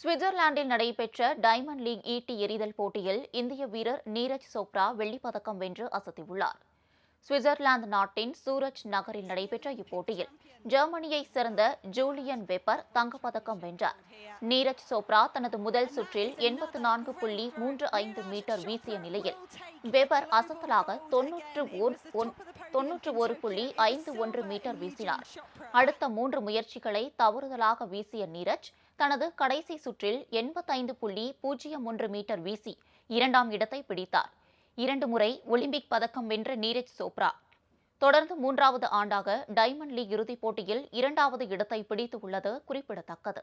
சுவிட்சர்லாந்தில் நடைபெற்ற diamond league ஈட்டி எறிதல் போட்டியில் இந்திய வீரர் நீரஜ் சோப்ரா வெள்ளிப்பதக்கம் வென்று அசத்தியுள்ளார். சுவிட்சர்லாந்து நாட்டின் சூரஜ் நகரில் நடைபெற்ற இப்போட்டியில் ஜெர்மனியைச் சேர்ந்த ஜூலியன் வெப்பர் தங்கப்பதக்கம் வென்றார். நீரஜ் சோப்ரா தனது முதல் சுற்றில் 84.35 மீட்டர் வீசிய நிலையில் வெபர் அசத்தலாக 91.51 மீட்டர் வீசினார். அடுத்த 3 முயற்சிகளை தவறுதலாக வீசிய நீரஜ் தனது கடைசி சுற்றில் 85.01 மீட்டர் வீசி 2ஆம் இடத்தை பிடித்தார். 2 முறை ஒலிம்பிக் பதக்கம் வென்ற நீரஜ் சோப்ரா தொடர்ந்து 3வது ஆண்டாக டைமண்ட் லீக் இறுதிப் போட்டியில் 2வது இடத்தை பிடித்துள்ளது குறிப்பிடத்தக்கது.